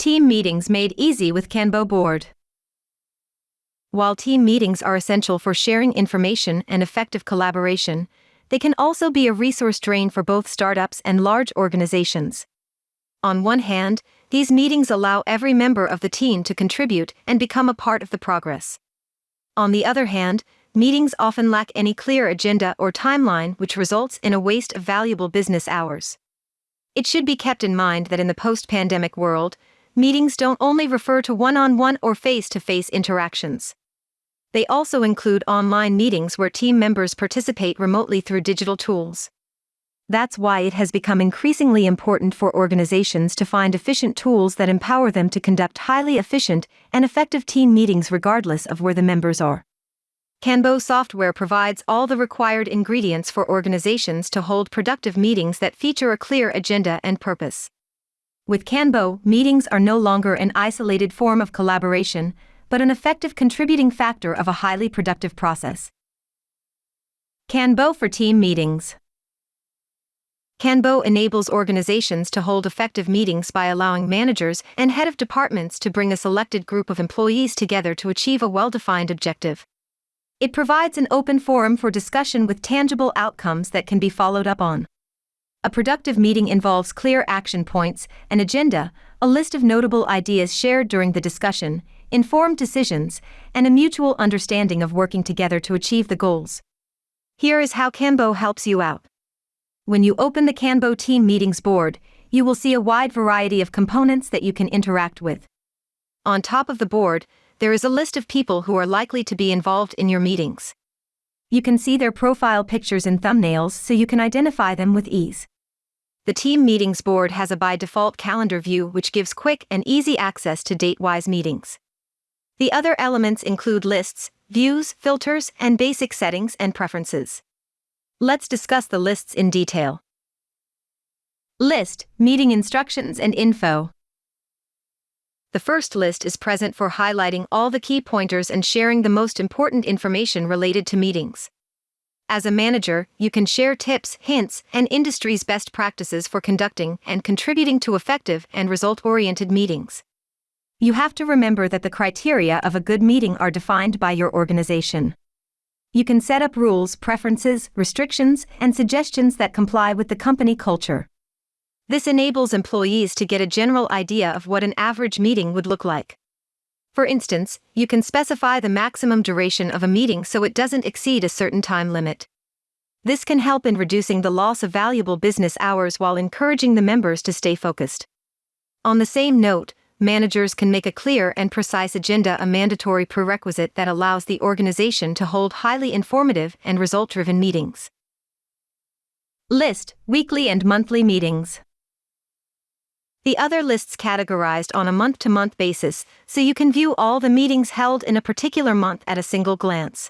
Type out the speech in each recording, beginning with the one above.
Team meetings made easy with KanBo board. While team meetings are essential for sharing information and effective collaboration, they can also be a resource drain for both startups and large organizations. On one hand, these meetings allow every member of the team to contribute and become a part of the progress. On the other hand, meetings often lack any clear agenda or timeline, which results in a waste of valuable business hours. It should be kept in mind that in the post-pandemic world, meetings don't only refer to one-on-one or face-to-face interactions. They also include online meetings where team members participate remotely through digital tools. That's why it has become increasingly important for organizations to find efficient tools that empower them to conduct highly efficient and effective team meetings regardless of where the members are. KanBo software provides all the required ingredients for organizations to hold productive meetings that feature a clear agenda and purpose. With KanBo, meetings are no longer an isolated form of collaboration, but an effective contributing factor of a highly productive process. KanBo for team meetings. KanBo enables organizations to hold effective meetings by allowing managers and head of departments to bring a selected group of employees together to achieve a well-defined objective. It provides an open forum for discussion with tangible outcomes that can be followed up on. A productive meeting involves clear action points, an agenda, a list of notable ideas shared during the discussion, informed decisions, and a mutual understanding of working together to achieve the goals. Here is how KanBo helps you out. When you open the KanBo Team Meetings board, you will see a wide variety of components that you can interact with. On top of the board, there is a list of people who are likely to be involved in your meetings. You can see their profile pictures and thumbnails so you can identify them with ease. The Team Meetings board has a by-default calendar view which gives quick and easy access to date-wise meetings. The other elements include lists, views, filters, and basic settings and preferences. Let's discuss the lists in detail. List, meeting instructions and info. The first list is present for highlighting all the key pointers and sharing the most important information related to meetings. As a manager, you can share tips, hints, and industry's best practices for conducting and contributing to effective and result-oriented meetings. You have to remember that the criteria of a good meeting are defined by your organization. You can set up rules, preferences, restrictions, and suggestions that comply with the company culture. This enables employees to get a general idea of what an average meeting would look like. For instance, you can specify the maximum duration of a meeting so it doesn't exceed a certain time limit. This can help in reducing the loss of valuable business hours while encouraging the members to stay focused. On the same note, managers can make a clear and precise agenda a mandatory prerequisite that allows the organization to hold highly informative and result-driven meetings. List, weekly and monthly meetings. The other lists categorized on a month-to-month basis, so you can view all the meetings held in a particular month at a single glance.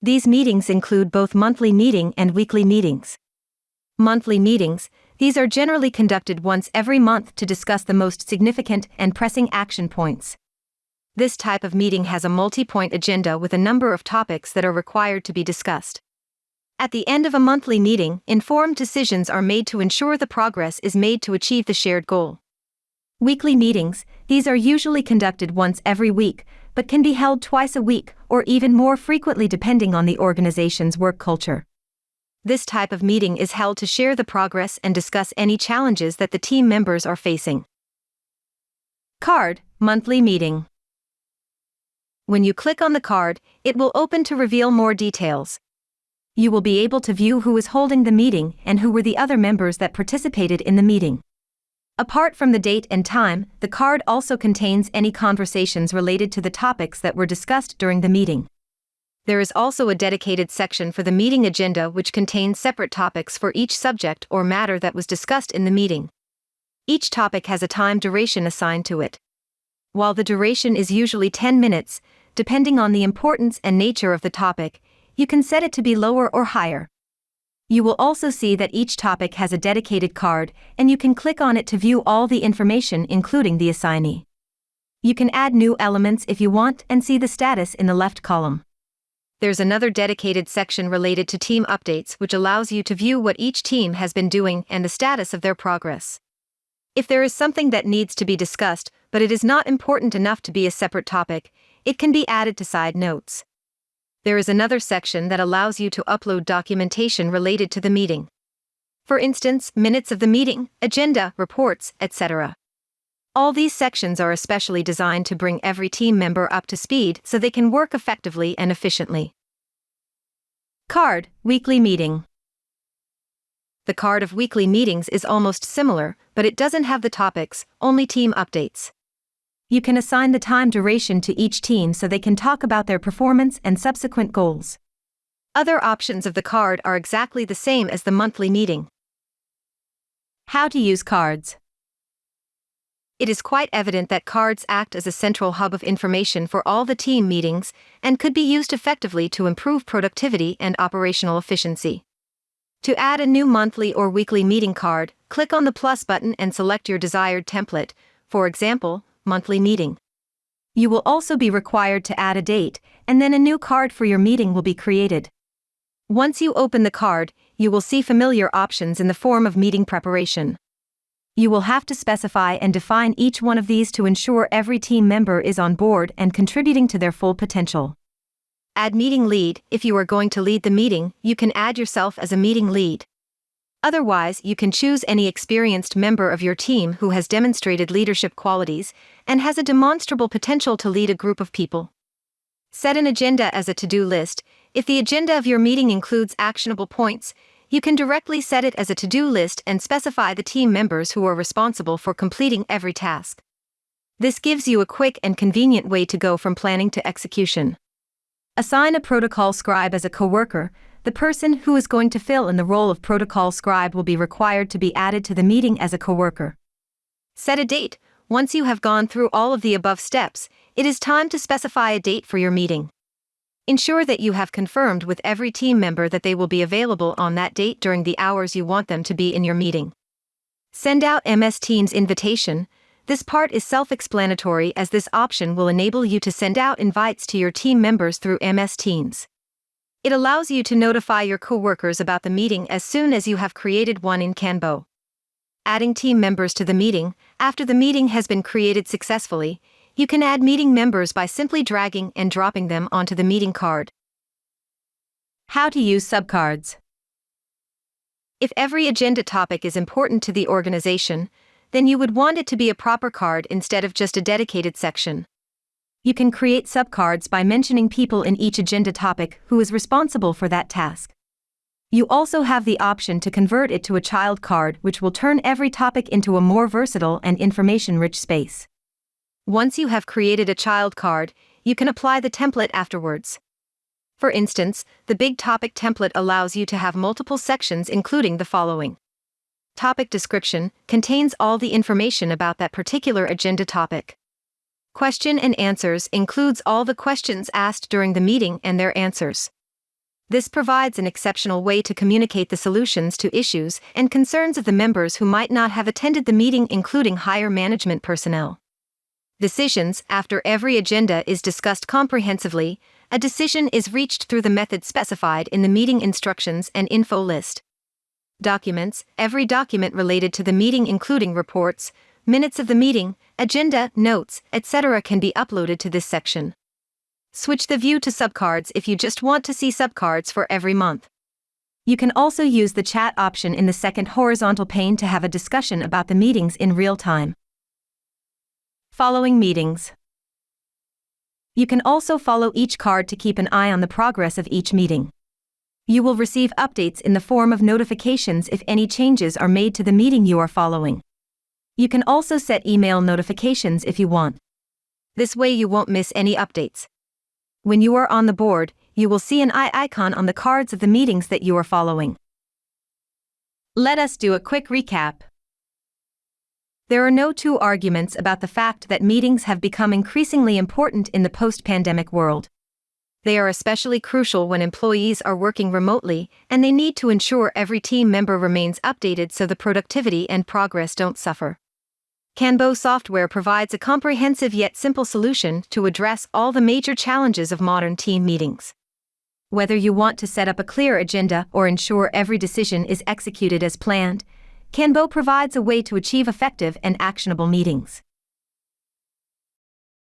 These meetings include both monthly meeting and weekly meetings. Monthly meetings, these are generally conducted once every month to discuss the most significant and pressing action points. This type of meeting has a multi-point agenda with a number of topics that are required to be discussed. At the end of a monthly meeting, informed decisions are made to ensure the progress is made to achieve the shared goal. Weekly meetings, these are usually conducted once every week, but can be held twice a week or even more frequently depending on the organization's work culture. This type of meeting is held to share the progress and discuss any challenges that the team members are facing. Card, monthly meeting. When you click on the card, it will open to reveal more details. You will be able to view who is holding the meeting and who were the other members that participated in the meeting. Apart from the date and time, the card also contains any conversations related to the topics that were discussed during the meeting. There is also a dedicated section for the meeting agenda which contains separate topics for each subject or matter that was discussed in the meeting. Each topic has a time duration assigned to it. While the duration is usually 10 minutes, depending on the importance and nature of the topic, you can set it to be lower or higher. You will also see that each topic has a dedicated card, and you can click on it to view all the information including the assignee. You can add new elements if you want and see the status in the left column. There's another dedicated section related to team updates which allows you to view what each team has been doing and the status of their progress. If there is something that needs to be discussed, but it is not important enough to be a separate topic, it can be added to side notes. There is another section that allows you to upload documentation related to the meeting. For instance, minutes of the meeting, agenda, reports, etc. All these sections are especially designed to bring every team member up to speed so they can work effectively and efficiently. Card, weekly meeting. The card of weekly meetings is almost similar, but it doesn't have the topics, only team updates. You can assign the time duration to each team so they can talk about their performance and subsequent goals. Other options of the card are exactly the same as the monthly meeting. How to use cards. It is quite evident that cards act as a central hub of information for all the team meetings and could be used effectively to improve productivity and operational efficiency. To add a new monthly or weekly meeting card, click on the plus button and select your desired template, for example, monthly meeting. You will also be required to add a date, and then a new card for your meeting will be created. Once you open the card, you will see familiar options in the form of meeting preparation. You will have to specify and define each one of these to ensure every team member is on board and contributing to their full potential. Add meeting lead. If you are going to lead the meeting, you can add yourself as a meeting lead. Otherwise, you can choose any experienced member of your team who has demonstrated leadership qualities and has a demonstrable potential to lead a group of people. Set an agenda as a to-do list. If the agenda of your meeting includes actionable points, you can directly set it as a to-do list and specify the team members who are responsible for completing every task. This gives you a quick and convenient way to go from planning to execution. Assign a protocol scribe as a coworker. The person who is going to fill in the role of protocol scribe will be required to be added to the meeting as a coworker. Set a date. Once you have gone through all of the above steps, it is time to specify a date for your meeting. Ensure that you have confirmed with every team member that they will be available on that date during the hours you want them to be in your meeting. Send out MS Teams invitation. This part is self-explanatory as this option will enable you to send out invites to your team members through MS Teams. It allows you to notify your coworkers about the meeting as soon as you have created one in KanBo. Adding team members to the meeting. After the meeting has been created successfully, you can add meeting members by simply dragging and dropping them onto the meeting card. How to use subcards. If every agenda topic is important to the organization, then you would want it to be a proper card instead of just a dedicated section. You can create subcards by mentioning people in each agenda topic who is responsible for that task. You also have the option to convert it to a child card, which will turn every topic into a more versatile and information-rich space. Once you have created a child card, you can apply the template afterwards. For instance, the big topic template allows you to have multiple sections including the following. Topic description contains all the information about that particular agenda topic. Question and answers includes all the questions asked during the meeting and their answers. This provides an exceptional way to communicate the solutions to issues and concerns of the members who might not have attended the meeting, including higher management personnel. Decisions. After every agenda is discussed comprehensively, a decision is reached through the method specified in the meeting instructions and info list. Documents. Every document related to the meeting, including reports, minutes of the meeting, agenda, notes, etc., can be uploaded to this section. Switch the view to subcards if you just want to see subcards for every month. You can also use the chat option in the second horizontal pane to have a discussion about the meetings in real time. Following meetings. You can also follow each card to keep an eye on the progress of each meeting. You will receive updates in the form of notifications if any changes are made to the meeting you are following. You can also set email notifications if you want. This way you won't miss any updates. When you are on the board, you will see an eye icon on the cards of the meetings that you are following. Let us do a quick recap. There are no two arguments about the fact that meetings have become increasingly important in the post-pandemic world. They are especially crucial when employees are working remotely, and they need to ensure every team member remains updated so the productivity and progress don't suffer. KanBo software provides a comprehensive yet simple solution to address all the major challenges of modern team meetings. Whether you want to set up a clear agenda or ensure every decision is executed as planned, KanBo provides a way to achieve effective and actionable meetings.